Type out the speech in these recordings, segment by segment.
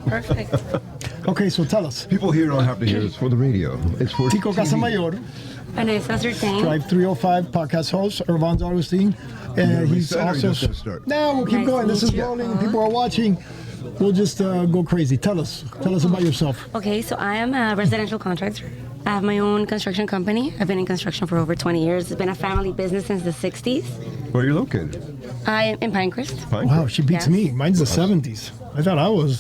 Perfect. Okay, so tell us. People here don't have to hear. It's for the radio. It's for Tico TV. Casamayor, Vanessa Certain. Drive 305 podcast host, Irvon's Augustine. And he's also. No, we'll keep Nice going. to This meet is you. rolling. People are watching. We'll just go crazy. Tell us about yourself. Okay, so I am a residential contractor. I have my own construction company. I've been in construction for over 20 years. It's been a family business since the 60s. Where are you located? I am in Pinecrest. Wow, she beats Yes. me. Mine's the 70s. I thought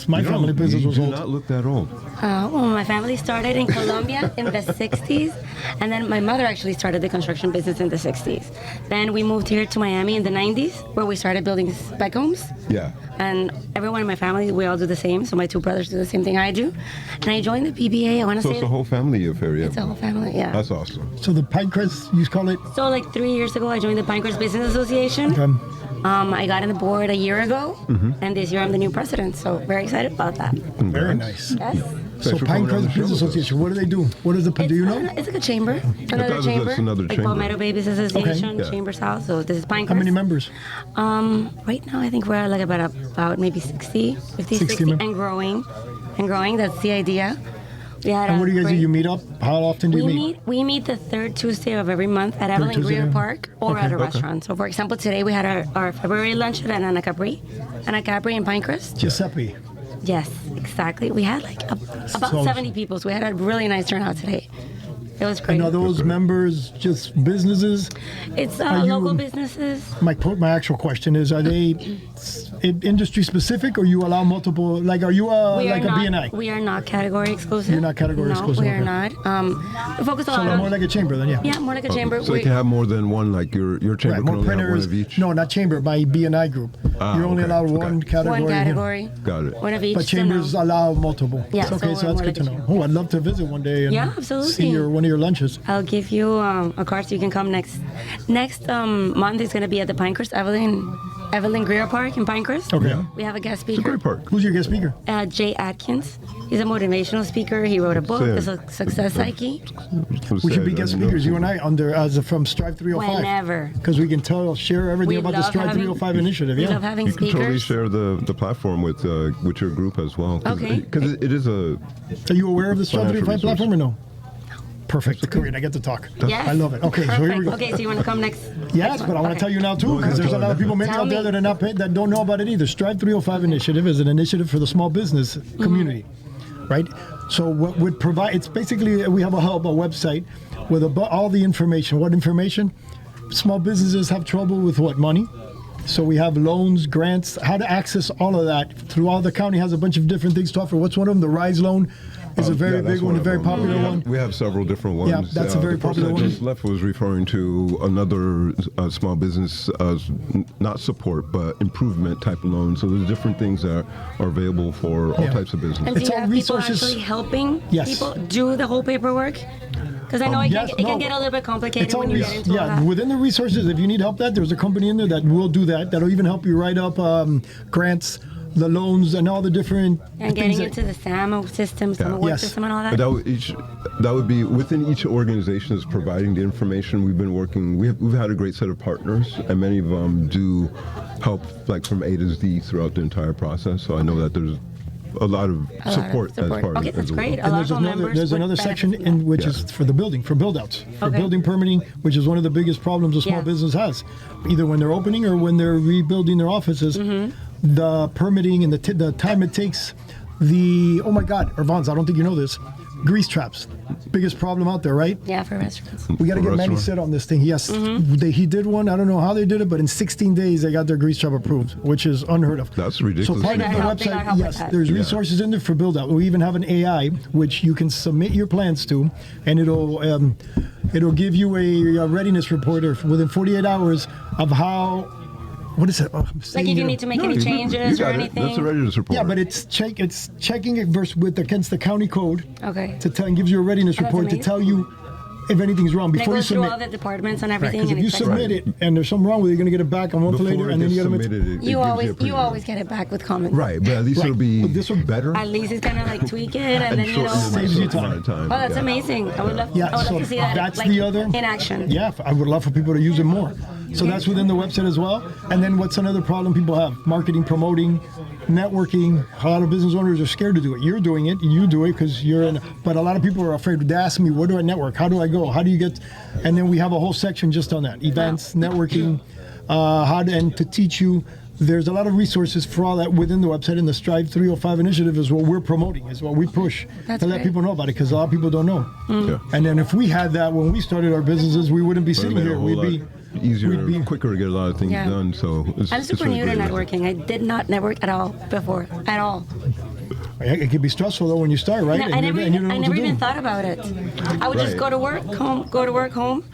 my family business was You old. do not look that old. Well, my family started in Colombia in the 60s, and then my mother actually started the construction business in the 60s. Then we moved here to Miami in the 90s, where we started building spec homes. Yeah. And everyone in my family, we all do the same. So my two brothers do the same thing I do. And I joined the PBA, I want to So say... it's a whole family affair, yeah. It's a whole family, yeah. That's awesome. So the Pinecrest, you call it? So like 3 years ago, I joined the Pinecrest Business Association. I got on the board a year ago, and this year I'm the new president. So very excited about that. Very nice. Yes. So Thanks for coming on the Pinecrest show Business with us. Association, what do they do? What is the, do you know? It's like a chamber. thought Another it was chamber. just another like chamber. Palmetto Babies Association, Yeah. Chamber South. So this is Pinecrest. How many members? Right now, I think we're like about maybe 60, 50, 60 60, and growing. And growing, that's the idea. We had And a what do you guys do? great- You meet up? How often do you meet? We meet the third Tuesday of every month at Evelyn Tuesday, Greer yeah. Park or at a restaurant. So, for example, today we had our February lunch at Anna Capri in Pinecrest. Giuseppe. Yes, exactly. We had like about So- 70 people, so we had a really nice turnout today. It was great. And are those members just businesses? It's Are you- local businesses. My actual question is, are they industry specific, or you allow multiple? Like, are you like a BNI? We are not category exclusive. You're not category exclusive, No, we are okay. not. We focus a So lot they're on... more like a chamber, then, yeah. yeah, more like a chamber. So they can have more than one, like your chamber Right, can more only have one printers. of each? No, not chamber. My BNI group. Ah, You're only okay, allowed okay. one category. One here. category. Got it. One of each. But so chambers no. allow multiple. Yeah, Okay, so so we're that's more good like to a know. chamber. Oh, I'd love to visit one day and Yeah, absolutely. see one of your lunches. I'll give you a card so you can come next month. It's going to be at the Pinecrest Evelyn Greer Park in Pinecrest. Okay. Yeah. We have a guest It's a speaker, great park. Who's your guest speaker? Jay Atkins. He's a motivational speaker. He wrote a book, Yeah. The Success Psyche. We should be guest speakers, you and I, from Strive 305. Whenever. Because we can share everything We about the love Strive having- 305 initiative. We Yeah. love having You can totally speakers. share the platform with your group as well. Okay. Because it is a... Are you aware of the Strive Financial 305 platform or resource. no? Perfect. Great. I get to talk. Yes. I love it. Okay, so here we Perfect. go. Okay, so you want to come next? Yes, next but I month? want to Okay. tell you now too, because there's a lot of people maybe Tell out there me. that are not paid, that don't know about it either. Strive 305 initiative is an initiative for the small business community, right? So what would provide? It's basically we have a hub, a website, with all the information. What information? Small businesses have trouble with what money. So we have loans, grants, how to access all of that. Throughout the county has a bunch of different things to offer. What's one of them? The Rise Loan is a very big one, a very popular one. We have several different ones. Yeah, that's a very the person popular one. that just left was referring to another small business, not support, but improvement type of loan. So there's different things that are available for all Yeah. types of business. And do It's you all have people resources. actually helping Yes. people do the whole paperwork? Because I know it yes, can no. get a little bit complicated It's all when you get into all yeah. that. Within the resources, if you need help, there's a company in there that will do that. That'll even help you write up grants, the loans, and all the different And things getting into the SAMO system, SAMO work Yes. system and all But that. that would be within each organization is providing the information. We've been working. We've had a great set of partners, and many of them do help, like from A to Z throughout the entire process. So I know that there's a lot of support as part of Okay, it. that's as well. great. A And lot there's of another, members there's would another section benefit from that. which Yeah. is for the building, for build-outs, for Okay. building permitting, which is one of the biggest problems a small Yeah. business has, either when they're opening or when they're rebuilding their offices. Mm-hmm. The permitting and the time it takes. Oh my God, Irvans, I don't think you know this. Grease traps, biggest problem out there, right? Yeah, for restaurants. We got to For get Manny restaurant? Sit on this thing. Yes, he did one. I don't know how they did it, but in 16 days they got their grease trap approved, which is unheard of. That's ridiculous. So part They of got the help- they got website, help with yes, that. there's Yeah. resources in there for build out. We even have an AI which you can submit your plans to, and it'll give you a readiness report within 48 hours of how. What is it? Oh, I'm Like saying if you here. need to make No, any you changes or got it. anything. That's a readiness report. Yeah, but it's checking it against the county code Okay. to tell and gives you a readiness Oh, that's report to amazing. tell you if anything's wrong And it before you goes through submit. all the departments and Right, everything. because if and you it's like- submit it and there's something wrong with it, you're going to get it back a month Before later, it and then gets you got to. submitted, it you gives you a always preview. get it back with comments. Right, but at least Right. it'll be But this will- better. At least it's gonna like tweak it and and then you know. shorten the Saves you amount of time. Oh, that's Yeah. amazing. I would love. Yeah, I would so love to see that. that's like, the other in action. Yeah, I would love for people to use it more. So that's within the website as well. And then what's another problem people have? Marketing, promoting, networking. A lot of business owners are scared to do it. You're doing it. You do it because you're in. But a lot of people are afraid. They ask me, where do I network? How do I go? How do you get? And then we have a whole section just on that: events, networking, and to teach you. There's a lot of resources for all that within the website, and the Strive 305 initiative is what we're promoting, is what we push to let people know about it, because a lot of people don't know. Yeah. And then if we had that when we started our businesses, we wouldn't be sitting here. We'd We'd be easier, quicker to get a lot of things done. So I'm super new to networking. I did not network at all before, at all. It can be stressful though when you start, right? I never even thought about it. I would just go to work, home.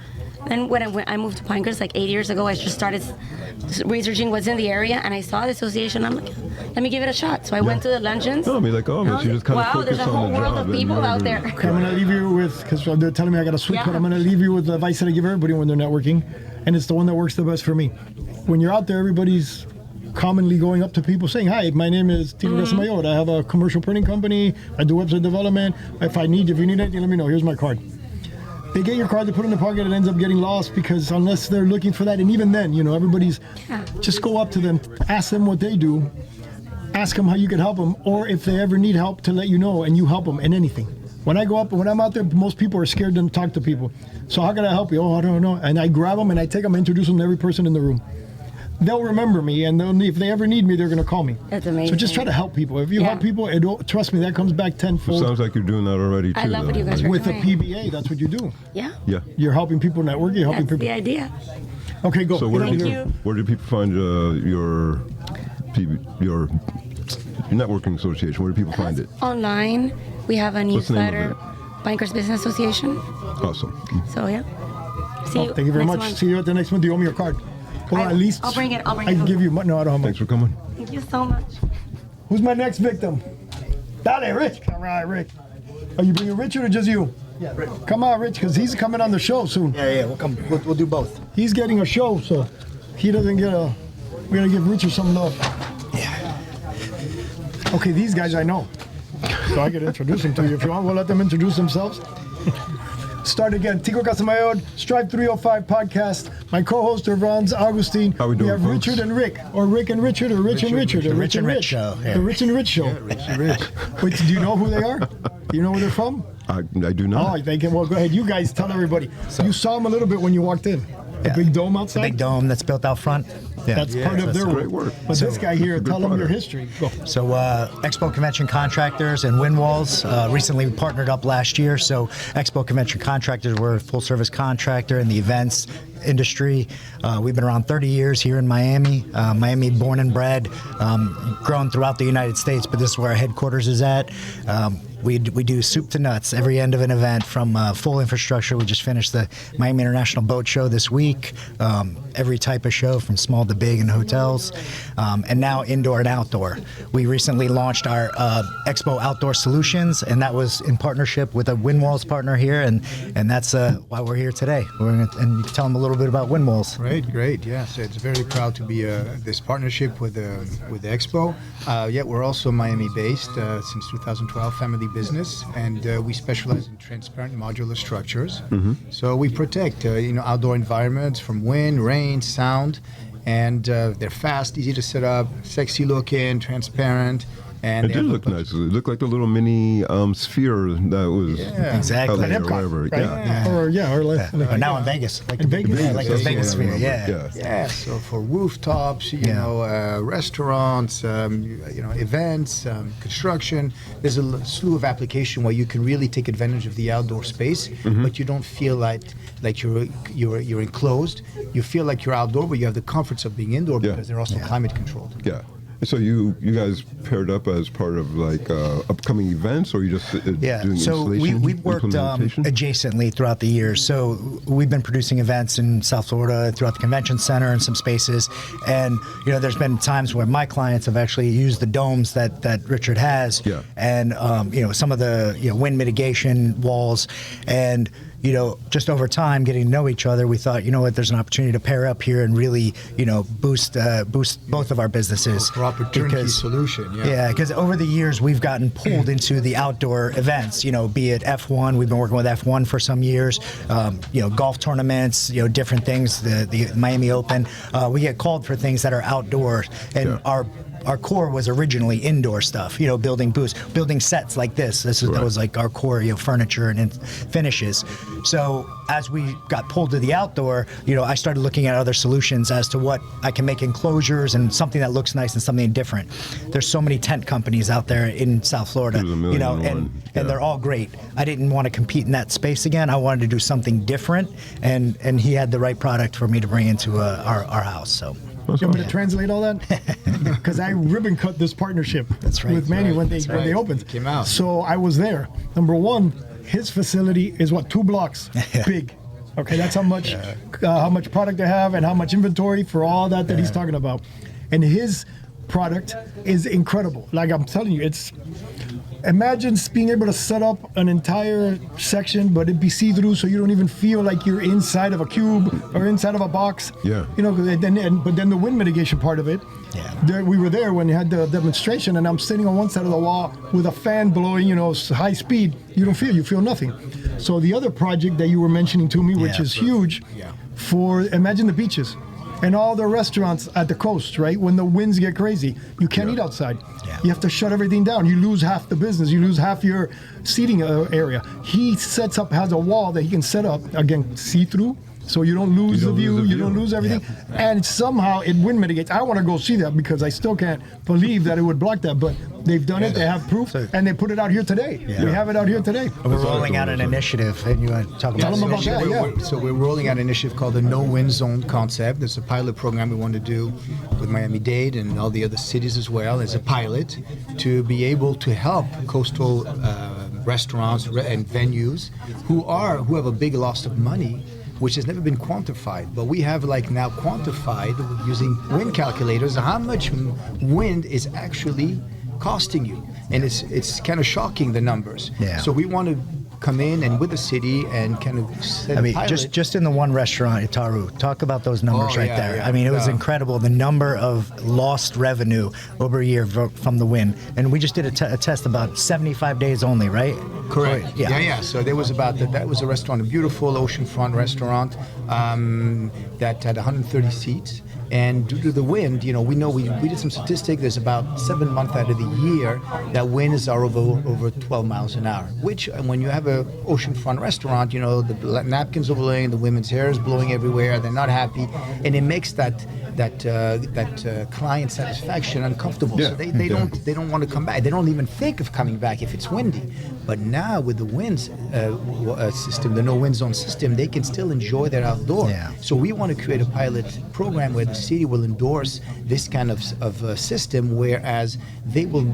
Then when I moved to Pinecrest like 8 years ago, I just started researching what's in the area, and I saw the association. I'm like, let me give it a shot. So I went to the luncheons. No, I mean, like, but you just kind of wow, focus there's a on whole the world job of people out there. Okay, I'm gonna leave you with, because they're telling me I got to switch, but I'm gonna leave you with the advice that I give everybody when they're networking, and it's the one that works the best for me. When you're out there, everybody's commonly going up to people saying, "Hi, my name is Tito Gasamayor. I have a commercial printing company. I do website development. If you need anything, let me know. Here's my card." They get your card, they put it in the pocket, it ends up getting lost, because unless they're looking for that, and even then, everybody's, just go up to them, ask them what they do, ask them how you can help them, or if they ever need help, to let you know, and you help them in anything. When I'm out there, most people are scared to talk to people. So how can I help you? Oh, I don't know. And I grab them and I take them, introduce them to every person in the room. They'll remember me, and if they ever need me, they're going to call me. That's amazing. So just try to help people. If you help people, trust me, that comes back tenfold. It sounds like you're doing that already too. I love what you guys are With doing. a PBA, that's what you do. Yeah. Yeah. You're helping people network. You're helping That's people. the idea. Okay, go. So Thank you. where do people find your networking association? Where do people find it? Online, we have a What's the name newsletter, of Bankers Business Association. Awesome. So yeah. See you. Thank you very next much. month. See you at the next one. Do you owe me your card? Or at least I'll bring it. I can give you. No, I don't have Thanks much. for coming. Thank you so much. Who's my next victim? Dale, Rich. All right, Rick. Are you bringing Richard or just you? Yeah, Rick. Come on, Rich, because he's coming on the show soon. Yeah, we'll come. We'll do both. He's getting a show, so he doesn't get a. We're gonna give Richard some love. Yeah. Okay, these guys I know, so I can introduce them to you if you want. We'll let them introduce themselves. Start again. Tico Casamayor, Strive 305 podcast. My co-host are Franz Augustine. How we doing, have folks? Richard and Rick, or Rick and Richard, or Rich and Richard, or Rich and Rich. Show, yeah. The Rich and Rich show. Yeah, Rich and Rich. Wait, do you know who they are? Do you know where they're from? I do Oh, not. they can. Well, go ahead. You guys tell everybody. You saw them a little bit when you walked in. The big dome The outside. big dome that's built out front. Yeah. That's part of their great work. work. But this guy here, good tell them your product. history. Go. So Expo Convention Contractors and Wind Walls recently partnered up last year. So Expo Convention Contractors, we're a full service contractor in the events industry. We've been around 30 years here in Miami. Miami born and bred, grown throughout the United States, but this is where our headquarters is at. We do soup to nuts every end of an event, from full infrastructure. We just finished the Miami International Boat Show this week. Every type of show, from small to big, in hotels, and now indoor and outdoor. We recently launched our Expo Outdoor Solutions, and that was in partnership with a Wind Walls partner here, and that's why we're here today. And you can tell them a little bit about Wind Walls. Great. Yes, it's very proud to be this partnership with the Expo. Yet we're also Miami-based since 2012, family business, and we specialize in transparent modular structures. So we protect outdoor environments from wind, rain, sound, and they're fast, easy to set up, sexy looking, transparent. And It they did have a look bunch- nice. It looked like the little mini sphere that was Exactly. LA or Epcot, whatever. right? Yeah. Or like, But now in Vegas, like In the Vegas. yeah, like the Vegas, Vegas yeah, sphere, yeah. Yeah, so for rooftops, restaurants, events, construction, there's a slew of application where you can really take advantage of the outdoor space, but you don't feel like you're enclosed. You feel like you're outdoor, but you have the comforts of being indoor, Yeah. because they're also climate controlled. Yeah. So you guys paired up as part of like upcoming events, or you just Yeah, doing so installation? we've worked implementation? adjacently throughout the years. So we've been producing events in South Florida, throughout the convention center, and some spaces. And there's been times where my clients have actually used the domes that Richard has, Yeah. and some of the wind mitigation walls, and just over time, getting to know each other, we thought, there's an opportunity to pair up here and really, boost both of our businesses. Proper turnkey solution. Yeah, because over the years we've gotten pulled into the outdoor events. Be it F1. We've been working with F1 for some years. Golf tournaments. Different things. The Miami Open. We get called for things that are outdoors, and Yeah. our our core was originally indoor stuff, building booths, building sets like this. That was like our core, furniture and finishes. So as we got pulled to the outdoor, I started looking at other solutions as to what I can make enclosures and something that looks nice and something different. There's so many tent companies out there in South Florida, and they're all great. I didn't want to compete in that space again. I wanted to do something different, and he had the right product for me to bring into our house. So. You want me to translate all that? Because I ribbon cut this partnership with Manny when they opened. Came out. So I was there. Number one, his facility is 2 blocks big. Okay, that's how much product they have and how much inventory for all that he's talking about. And his product is incredible. Like I'm telling you, imagine being able to set up an entire section, but it'd be see-through, so you don't even feel like you're inside of a cube or inside of a box. Yeah. But then the wind mitigation part of it. Yeah. We were there when you had the demonstration, and I'm sitting on one side of the wall with a fan blowing, high speed. You feel nothing. So the other project that you were mentioning to me, which is huge, imagine the beaches. And all the restaurants at the coast, right? When the winds get crazy, you can't eat outside. Yeah. You have to shut everything down. You lose half the business. You lose half your seating area. He has a wall that he can set up, again, see-through, so you don't lose the view, you don't lose everything. Yeah. And somehow it wind mitigates. I want to go see that because I still can't believe that it would block that, but they've done it, they have proof, and they put it out here today. Yeah. We have it out here today. We're rolling out an initiative, and you want to talk about that? So we're rolling out an initiative called the No Wind Zone concept. It's a pilot program we want to do with Miami-Dade and all the other cities as well as a pilot to be able to help coastal restaurants and venues who have a big loss of money, which has never been quantified, but we have now quantified using wind calculators how much wind is actually costing you, and it's kind of shocking, the numbers. Yeah. So we want to come in and with the city and kind of set a pilot. just in the one restaurant, Itaru, talk about those numbers there. Yeah. I mean, it was incredible, the number of lost revenue over a year from the wind. And we just did a test about 75 days only, right? Correct. Yeah. So there was that was a restaurant, a beautiful oceanfront restaurant that had 130 seats. And due to the wind, we know we did some statistics. There's about 7 months out of the year that winds are over 12 miles an hour. Which, when you have a oceanfront restaurant, the napkins are blowing, the women's hair is blowing everywhere. They're not happy, and it makes that client satisfaction uncomfortable. Yeah. So they don't want to come back. They don't even think of coming back if it's windy. But now with the winds system, the no wind zone system, they can still enjoy their outdoor. Yeah. So we want to create a pilot program where the city will endorse this kind of system, whereas they will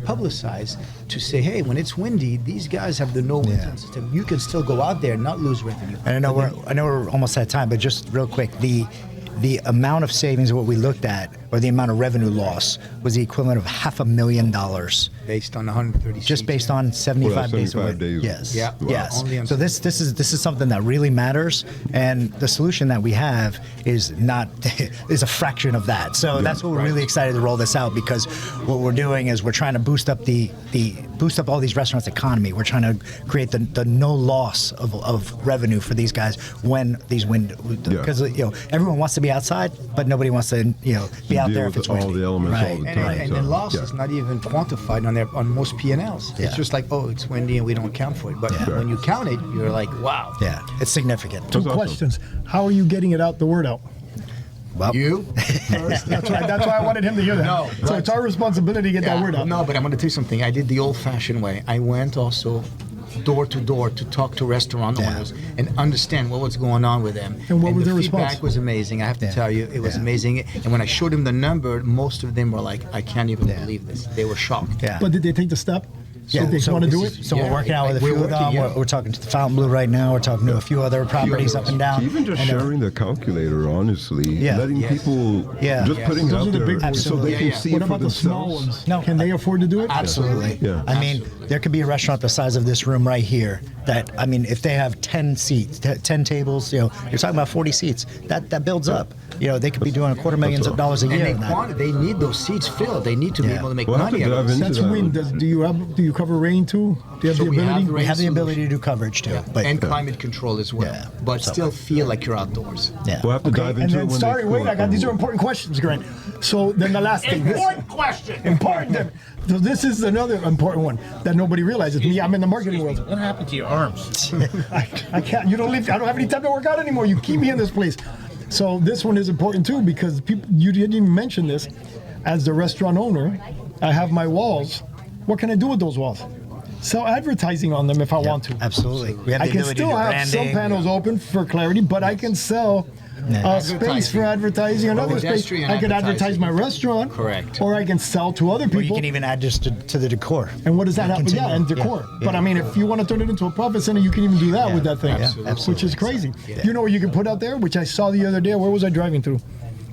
publicize to say, hey, when it's windy, these guys have the no wind zone system. You can still go out there and not lose revenue. And I know we're almost out of time, but just real quick, the amount of savings of what we looked at, or the amount of revenue loss, was the equivalent of $500,000 based on 130 just seats, based on 75 days. Yes. Yeah. Wow. Yes. So this is something that really matters, and the solution that we have is a fraction of that. So that's what we're really excited to roll this out, because what we're doing is we're trying to boost up boost up all these restaurants' economy. We're trying to create the no loss of revenue for these guys when these wind, because everyone wants to be outside, but nobody wants to be out there if it's windy. All the elements all the time. And the loss is not even quantified on most P&Ls. Yeah. It's just like, it's windy and we don't account for it. But when you count it, you're like, wow. Yeah, it's significant. Two questions. How are you getting the word out? Well, you first. That's why I wanted him to hear that. No, so it's our responsibility to get that word out. No, but I'm going to tell you something. I did the old-fashioned way. I went also door to door to talk to restaurant owners and understand what was going on with them. And what was their response? The feedback was amazing. I have to tell you, it was amazing. And when I showed them the number, most of them were like, I can't even believe this. They were shocked. Yeah. But did they take the step? So they want to do it? So we're working out with a few of them. We're talking to the Fontainebleau right now. We're talking to a few other properties up and down. Even just sharing the calculator, honestly. Letting people, just putting it out there so they can see it for themselves. What about the small ones? No. Can they afford to do it? Absolutely. Yeah. I mean, there could be a restaurant the size of this room right here that, I mean, if they have 10 seats, 10 tables, you're talking about 40 seats, that builds up. They could be doing $250,000 a year. And they need those seats filled. They need to be able to make money out of it. That's wind. Do you you cover rain too? Do you have So the we have ability? the We have the solution. ability to do coverage too. But and climate control as well, Yeah. but still feel like you're outdoors. yeah. We'll have to dive And into then, it when sorry, they wait, I got these are important questions, Grant. So then the last thing. Important question. Important. So this is another important one that nobody realizes. Me, I'm in the marketing world. What happened to your arms? I can't. You don't leave. I don't have any time to work out anymore. You keep me in this place. So this one is important too because people. You didn't even mention this. As the restaurant owner, I have my walls. What can I do with those walls? Sell advertising on them if I want to. Absolutely. We have I the can ability to still do have some branding. panels open for clarity, but I can sell space for advertising, another space. Pedestrian I could advertise advertising. my restaurant, Correct. or I can sell to other Or you people. can even add just to the decor. And what does that happen? Continue. Yeah, and decor. Yeah, But yeah. I mean, if you want to turn it into a profit center, you can even do that with that thing, absolutely. which is crazy. Yeah. You know what you can put out there, which I saw the other day. Where was I driving through?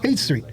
8th Street.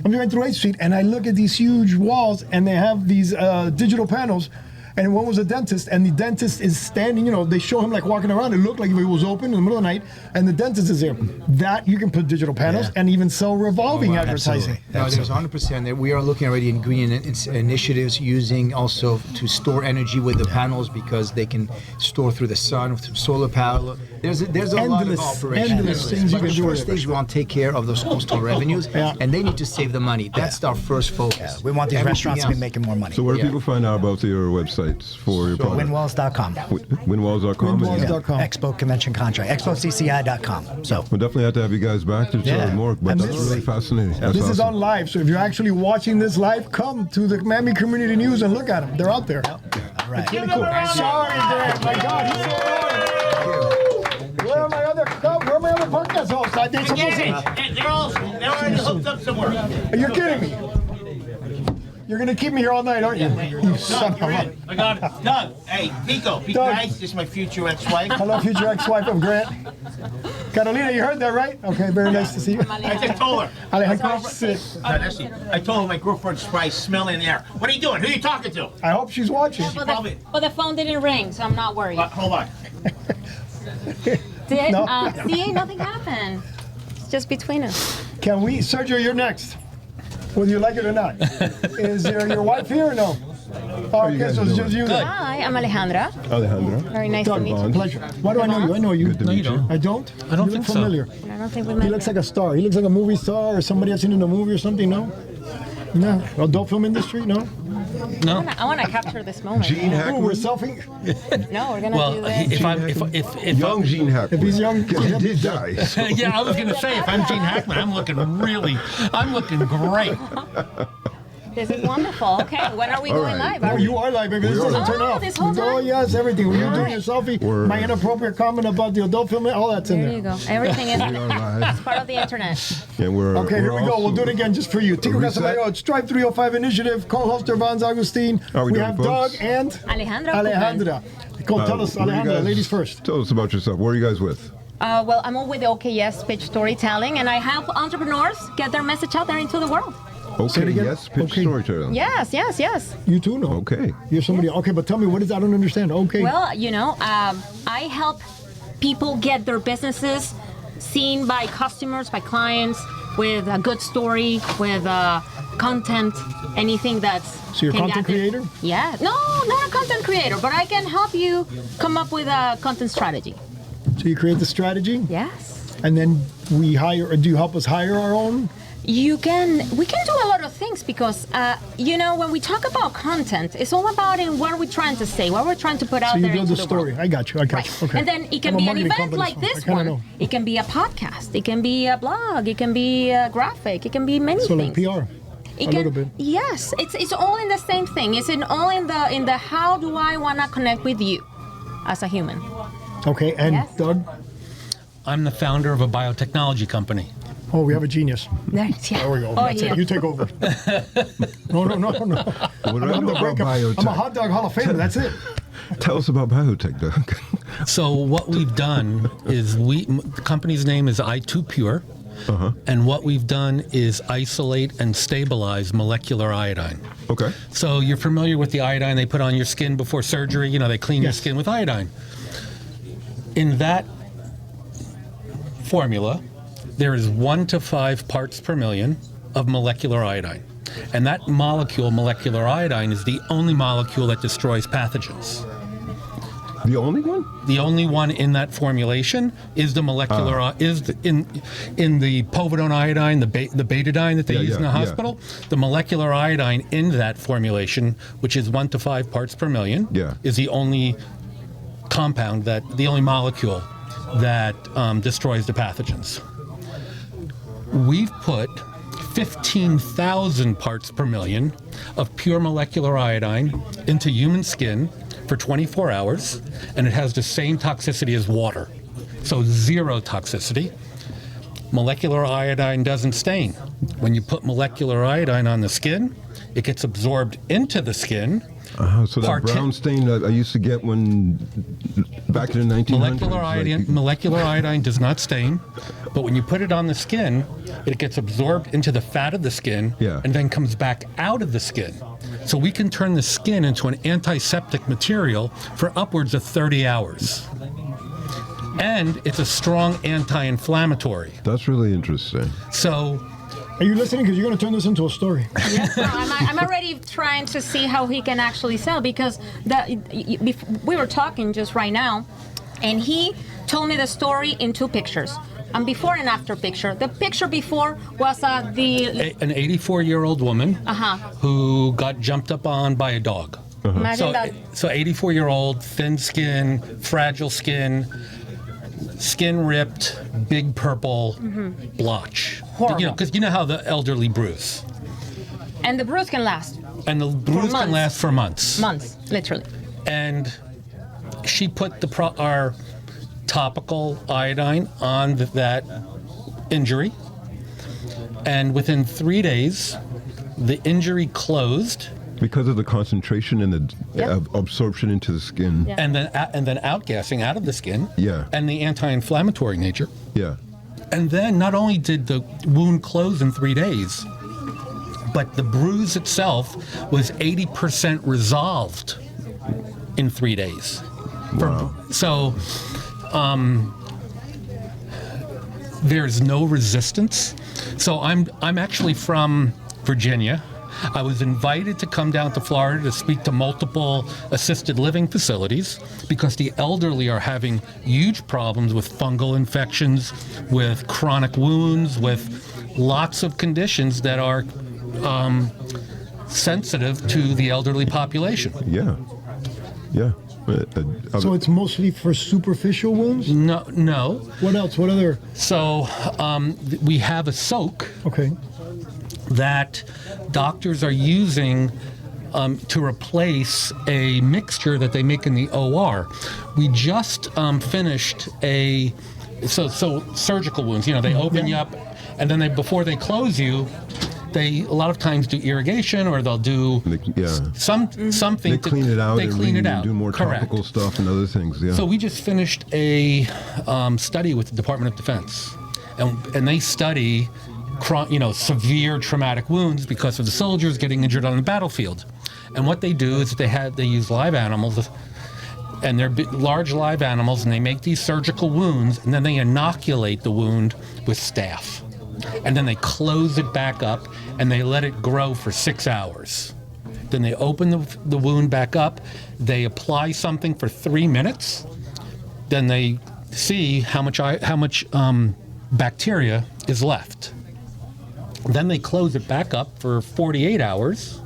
I'm driving through 8th Street, and I look at these huge walls, and they have these digital panels. And one was a dentist, and the dentist is standing. You know, they show him like walking around. It looked like it was open in the middle of the night, and the dentist is there. That you can put digital panels Yeah. and even sell revolving advertising. Absolutely. No, there's 100% that we are looking already in green initiatives using also to store energy with the panels because they can store through the sun, through solar power. There's a lot of Endless operations. things you But can do the with first it. stage we want to take care of those coastal revenues, Yeah. and they need to save the money. That's our first focus. We want these Everything restaurants to be else- making more money. So where do Yeah. people find out about your websites for your product? Winwalls.com. Winwalls.com. Winwalls.com. Expo Convention Contract. ExpoCCI.com. So We'll definitely have to have you guys back to tell us more, but that's absolutely. really fascinating. That's This is awesome. on live, so if you're actually watching this live, come to the Miami Community News and look at them. They're out there. all right. Really cool. Sorry, Dan. My God, he's so annoying. Where are my other podcast hosts? I think Get someone's. it. They're already hooked up somewhere. You're kidding me. You're gonna keep me here all night, aren't you? You son Doug, of you're a. in. I got it. Doug, hey, Pico, be Doug. nice. This is my future ex-wife. Hello, future ex-wife of Grant. Catalina, you heard that, right? Okay, very nice to see you. I just told her. Alejandro, sit. I told her my girlfriend's probably smelling air. What are you doing? Who are you talking to? I hope she's watching. Probably. But the phone didn't ring, so I'm not worried. Hold on. Did No. see, nothing happened. It's just between us. Can we, Sergio, you're next. Whether you like it or not. Is your wife here or no? Oh, you okay, guys so it's doing? just you then. Hi, I'm Alejandra. Alejandro. Very nice to Doug, meet you. Bond. pleasure. Why do I know you? I know you. Good to meet you. I don't? I don't You think look so. familiar. I don't think we He met. looks like a star. He looks like a movie star or somebody I've seen in a movie or something, no? No. Adult film industry, no? No. I want to capture this moment. Gene Ooh, Hackman. we're selfing. No, we're gonna Well, do this. if Young Gene Hackman. If he's young, he did die. So. yeah, I was gonna say if I'm Gene Hackman, I'm looking great. This is wonderful. Okay, when are we going right. live? Oh, Are you are live, baby. This We are. doesn't turn Oh, off. this whole Oh, time? yes, everything. When you're doing your Alright. selfie, We're- my inappropriate comment about the adult film, all that's in There there. you go. Everything is We are live. part of the internet. And we're Okay, here we're we go. We'll also- do it again just for you. Tico Reset. Casamayo, it's Stripe 305 Initiative, co-host Vans Agustin. How we doing, have folks? Doug and Alejandra. Alejandra. Go, tell us, where you Alejandra, guys- ladies first. Tell us about yourself. Where are you guys with? Well, I'm with OKS Pitch Storytelling, and I help entrepreneurs get their message out there into the world. Okay, again. yes, pitch Okay. storytelling. Yes, yes, yes. You too, no? Okay. You're somebody. Okay, but tell me, what is? I don't understand. Okay. Well, I help people get their businesses seen by customers, by clients, with a good story, with content, anything that's. So you're a can content get their- creator? Yeah. No, not a content creator, but I can help you come up with a content strategy. So you create the strategy, Yes. and then we hire, or do you help us hire our own? We can do a lot of things because, when we talk about content, it's all about in what we're trying to say, what we're trying to put out So you there build into the the story. world. I got you. Right. Okay. And then it can I'm a be an marketing event company, like so this I kinda one. know. It can be a podcast. It can be a blog. It can be a graphic. It can be many So things. like PR. It a little bit. Yes, it's all in the same thing. It's all in the how do I want to connect with you as a human. Okay, and Yes. Doug. I'm the founder of a biotechnology company. Oh, we have a genius. Yeah. There we go. Oh, That's yeah. it. You take over. No. What do I know about I'm a biotech? hot dog Hall of Famer. That's it. Tell us about biotech, Doug. So what we've done is the company's name is I2Pure, and what we've done is isolate and stabilize molecular iodine. Okay. So you're familiar with the iodine they put on your skin before surgery. They clean your Yes. skin with iodine. In that formula, there is 1 to 5 parts per million of molecular iodine. And that molecule, molecular iodine, is the only molecule that destroys pathogens. The only one? The only one in that formulation is the molecular in the povidone iodine, the betadine that they use in the hospital. The molecular iodine in that formulation, which is 1 to 5 parts per million, is the only compound the only molecule that destroys the pathogens. We've put 15,000 parts per million of pure molecular iodine into human skin for 24 hours, and it has the same toxicity as water. So 0 toxicity. Molecular iodine doesn't stain. When you put molecular iodine on the skin, it gets absorbed into the skin. So that brown stain I used to get back in the 1900s. Molecular iodine does not stain, but when you put it on the skin, it gets absorbed into the fat of the skin and then comes back out of the skin. So we can turn the skin into an antiseptic material for upwards of 30 hours. And it's a strong anti-inflammatory. That's really interesting. So... Are you listening? Because you're going to turn this into a story. Yes, no, I'm already trying to see how he can actually sell, because we were talking just right now, and he told me the story in 2 pictures. And before and after picture. The picture before was an 84-year-old woman who got jumped up on by a dog. Imagine that. So 84-year-old, thin skin, fragile skin ripped, big purple blotch. Horrible. Because you know how the elderly bruise. And the bruise can last. And the bruise can last for months. Months, literally. And she put our topical iodine on that injury, and within 3 days, the injury closed. Because of the concentration and the absorption into the skin. Yeah. And then outgassing out of the skin. Yeah. And the anti-inflammatory nature. Yeah. And then not only did the wound close in 3 days, but the bruise itself was 80% resolved in 3 days. Wow. There's no resistance. So I'm actually from Virginia. I was invited to come down to Florida to speak to multiple assisted living facilities because the elderly are having huge problems with fungal infections, with chronic wounds, with lots of conditions that are sensitive to the elderly population. Yeah. Yeah. So it's mostly for superficial wounds? No. What else? What other? So we have a soak. Okay. That doctors are using to replace a mixture that they make in the OR. We just finished so surgical wounds. They open you up, and then before they close you, they a lot of times do irrigation, or they'll do something. They clean it out. They clean it out. Do more Correct. topical stuff and other things. Yeah. So we just finished a study with the Department of Defense, and they study severe traumatic wounds because of the soldiers getting injured on the battlefield. And what they do is they use live animals, and they're large live animals, and they make these surgical wounds, and then they inoculate the wound with staph. And then they close it back up, and they let it grow for 6 hours. Then they open the wound back up, they apply something for 3 minutes, then they see how much bacteria is left. Then they close it back up for 48 hours,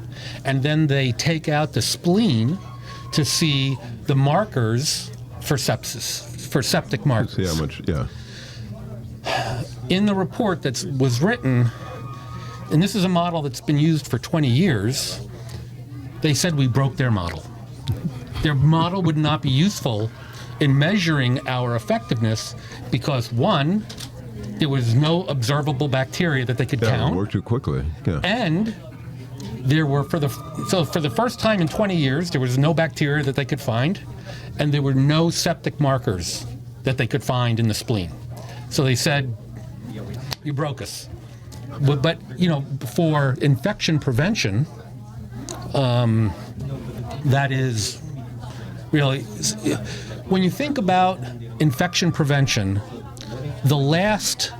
and then they take out the spleen to see the markers for sepsis, for septic markers. See how much, yeah. In the report that was written, and this is a model that's been used for 20 years, they said we broke their model. Their model would not be useful in measuring our effectiveness because, one, there was no observable bacteria that they could count. It worked too quickly. Yeah. And there were, for the first time in 20 years, there was no bacteria that they could find, and there were no septic markers that they could find in the spleen. So they said, you broke us. But for infection prevention, that is really, when you think about infection prevention, the last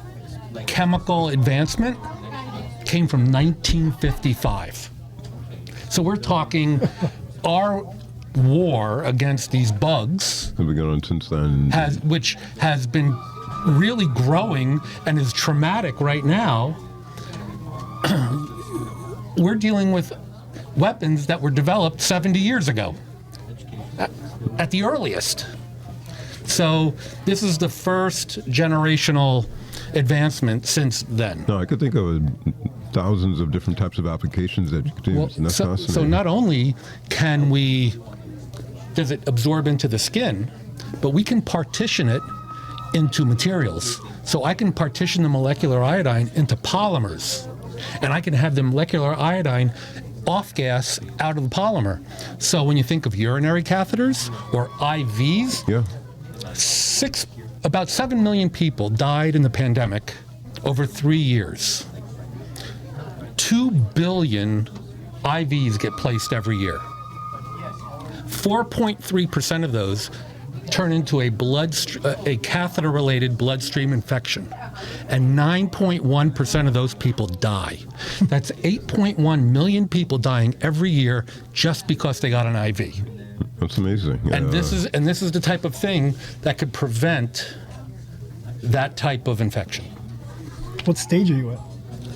chemical advancement came from 1955. So we're talking our war against these bugs Have we gone on since then? which has been really growing and is traumatic right now. We're dealing with weapons that were developed 70 years ago at the earliest. So this is the first generational advancement since then. No, I could think of thousands of different types of applications that you could use, and that's so fascinating. not only does it absorb into the skin, but we can partition it into materials. So I can partition the molecular iodine into polymers, and I can have the molecular iodine off gas out of the polymer. So when you think of urinary catheters or IVs, Yeah. about 7 million people died in the pandemic over 3 years. 2 billion IVs get placed every year. 4.3% of those turn into a catheter-related bloodstream infection, and 9.1% of those people die. That's 8.1 million people dying every year just because they got an IV. That's amazing. And this is the type of thing that could prevent that type of infection. What stage are you at?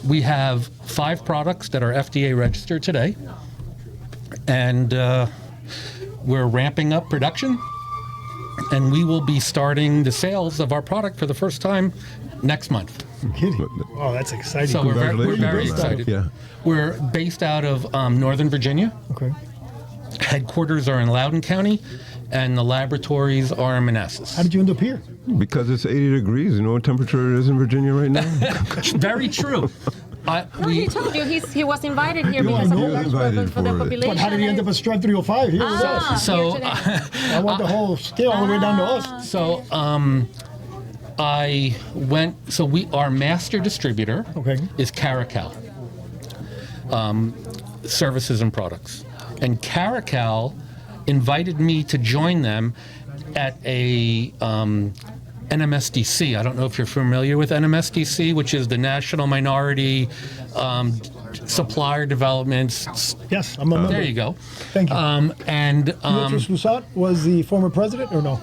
We have 5 products that are FDA registered today, and we're ramping up production, and we will be starting the sales of our product for the first time next month. I'm kidding. Oh, that's exciting. So we're very Congratulations. excited. Yeah. We're based out of Northern Virginia. Okay. Headquarters are in Loudoun County, and the laboratories are in Manassas. How did you end up here? Because it's 80 degrees. You know what temperature it is in Virginia right now? Very true. No, he told you he was invited here because He was invited for the for it. population. But how did he end up at Stripe 305 here with us? So, here today. I want the whole scale all the way down to us. so our master distributor Okay. is Caracal, services and products. And Caracal invited me to join them at a NMSDC. I don't know if you're familiar with NMSDC, which is the National Minority Supplier Development. Yes, I'm a member. There you go. Thank you. And Beatrice Lusat was the former president, or no?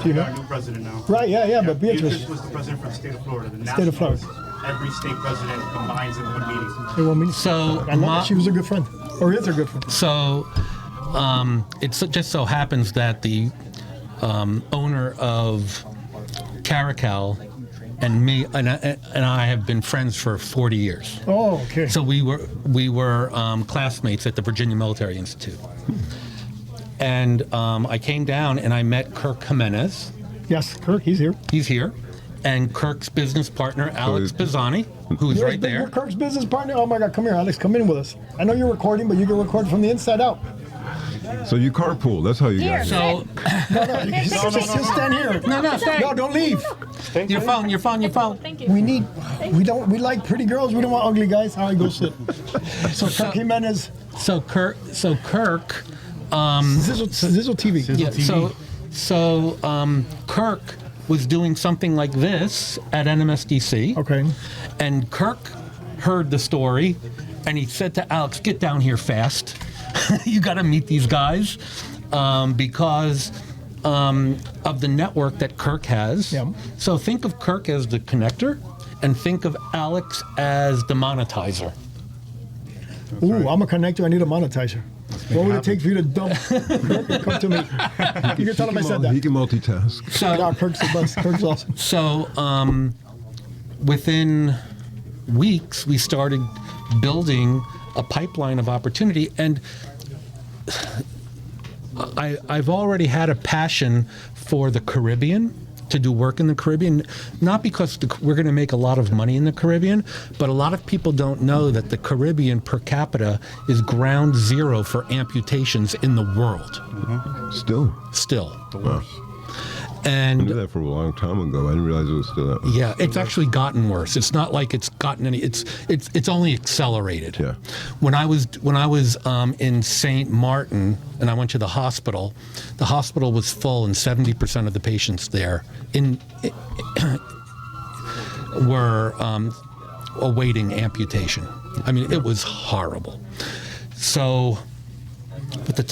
Do you We got a know? new president now. Right, yeah, but Beatrice. was the president for the state of Florida. The State of Florida. Every state president combines in one meeting. They want me. So I love that she was a good friend, or is a good friend. So it just so happens that the owner of Caracal and me and I have been friends for 40 years. Oh, okay. So we were classmates at the Virginia Military Institute. And I came down and I met Kirk Jimenez. Yes, Kirk, he's here. He's here. And Kirk's business partner, Alex Pisani, who's right You're there. Kirk's business partner. Oh my God, come here, Alex. Come in with us. I know you're recording, but you can record from the inside out. So you carpool. That's how you guys. So Just stand here. no, stay. No, don't leave. Your phone. Thank you. We like pretty girls. We don't want ugly guys. All right, go sit. So Kirk Jimenez, So Kirk. Zizzle TV. Yeah, so Kirk was doing something like this at NMSDC. Okay. And Kirk heard the story, and he said to Alex, "Get down here fast. You got to meet these guys because of the network that Kirk has." Yeah. So think of Kirk as the connector, and think of Alex as the monetizer. Ooh, I'm a connector. I need a monetizer. What would it take for you to dump Kirk? Come to me. You can tell him I said He that. can multitask. So Yeah, Kirk's the best. Kirk's awesome. So within weeks, we started building a pipeline of opportunity, and I've already had a passion for the Caribbean, to do work in the Caribbean, not because we're going to make a lot of money in the Caribbean, but a lot of people don't know that the Caribbean per capita is ground zero for amputations in the world. Still. The worst. I And knew that for a long time ago. I didn't realize it was still that. yeah, it's actually gotten worse. It's not like it's gotten any. It's only accelerated. Yeah. When I was in St. Martin and I went to the hospital was full, and 70% of the patients there were awaiting amputation. I mean, it was horrible. So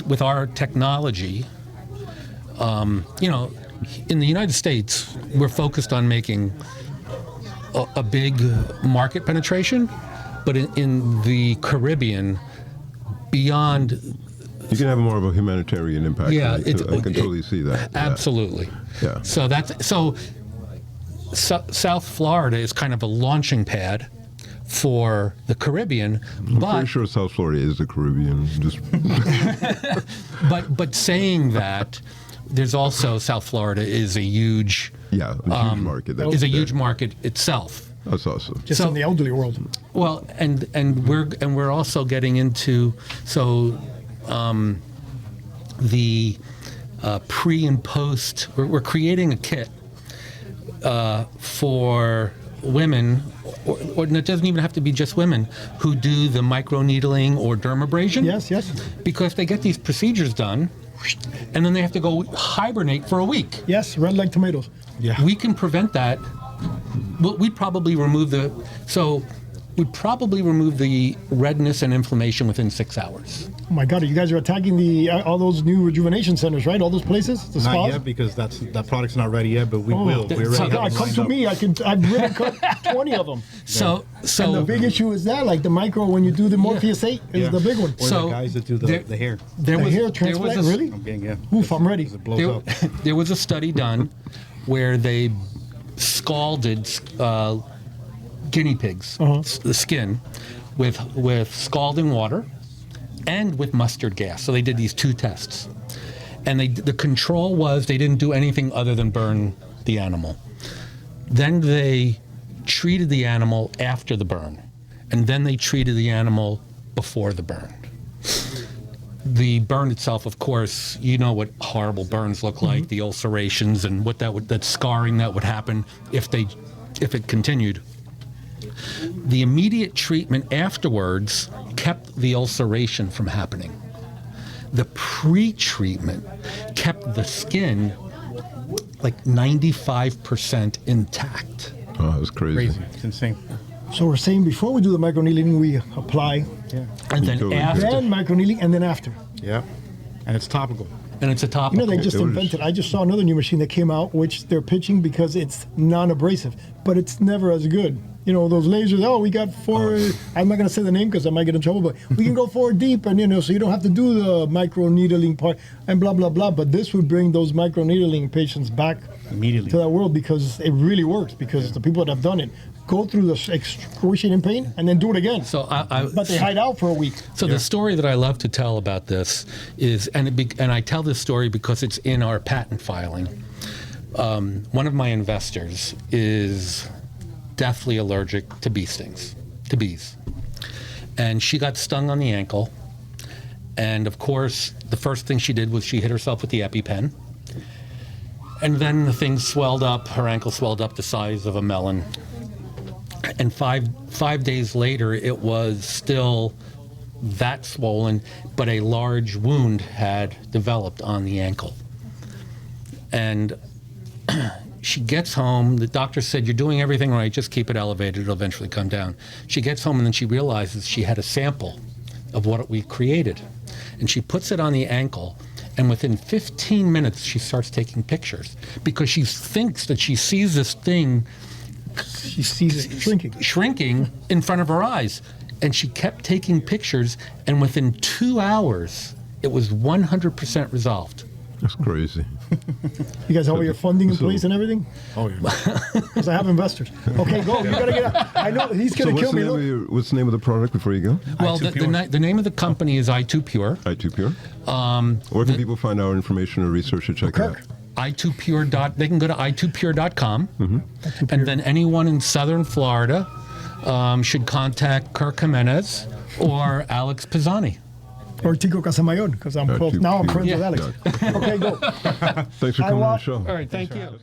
with our technology, you know, in the United States, we're focused on making a big market penetration, but in the Caribbean, beyond. You can have more of a humanitarian impact. Yeah, I can totally see that. Absolutely. Yeah. So South Florida is kind of a launching pad for the Caribbean, I'm but pretty sure South Florida is the Caribbean. Just but saying that, there's also South Florida is a huge huge market. Is a huge market itself. That's awesome. Just in the elderly world. Well, and we're also getting into the pre and post. We're creating a kit for women, or it doesn't even have to be just women, who do the microneedling or dermabrasion. Yes. Because they get these procedures done, and then they have to go hibernate for a week. Yes, red like tomatoes. Yeah. We can prevent that. We'd probably remove the redness and inflammation within 6 hours. Oh my God, you guys are attacking all those new rejuvenation centers, right? All those places, the spas? Not yet, because that product's not ready yet, but we will. We're ready. God, come to me. I've really cut 20 of them. So and the big issue is that, like the micro, when you do the Morpheus 8, is the big one. Or the guys that do the hair. Hair transplant, really? Yeah. Oof, I'm ready. It blows up. There was a study done where they scalded guinea pigs, the skin, with scalding water and with mustard gas. So they did these two tests. And the control was they didn't do anything other than burn the animal. Then they treated the animal after the burn. And then they treated the animal before the burn. The burn itself, of course, you know what horrible burns look like, the ulcerations and what that scarring that would happen if it continued. The immediate treatment afterwards kept the ulceration from happening. The pre-treatment kept the skin like 95% intact. Oh, that's crazy. It's insane. So we're saying before we do the microneedling, we apply, And then totally after, then microneedling, and then after. Yeah. And it's topical. and it's a You topical. know, they just invented. I just saw another new machine that came out, which they're pitching because it's non-abrasive, but it's never as good. You know, those lasers. Oh, we got 4. I'm not gonna say the name because I might get in trouble, but we can go 4 deep, and so you don't have to do the micro needling part and blah blah blah. But this would bring those micro needling patients back Immediately to that world because it really works. Because the people that have done it go through the excruciating pain and then do it again. So but they hide out for a week. So the story that I love to tell about this is, and I tell this story because it's in our patent filing. One of my investors is deathly allergic to bee stings, to bees, and she got stung on the ankle. And of course, the first thing she did was she hit herself with the EpiPen, and then the thing swelled up. Her ankle swelled up the size of a melon. And five days later, it was still that swollen, but a large wound had developed on the ankle. And she gets home. The doctor said, "You're doing everything right. Just keep it elevated. It'll eventually come down." She gets home, and then she realizes she had a sample of what we created. And she puts it on the ankle, and within 15 minutes, she starts taking pictures because she thinks that she sees this thing She sees it shrinking in front of her eyes. And she kept taking pictures, and within 2 hours, it was 100% resolved. That's crazy. You guys have all your funding in place and everything? Oh, yeah. Because I have investors. Okay, go. You gotta get out. I know he's So gonna what's kill the, me. name Look. of what's the name of the product before you go? Well, the name of the company is i2Pure. i2Pure? Where can people find our information or research to check it out? i2pure. They can go to i2pure.com, and then anyone in Southern Florida should contact Kirk Jimenez or Alex Pisani. Or Tico Casamayon, because I'm close. Now I'm friends with Alex. Okay, go. Thanks for coming on the show. All right, thank you.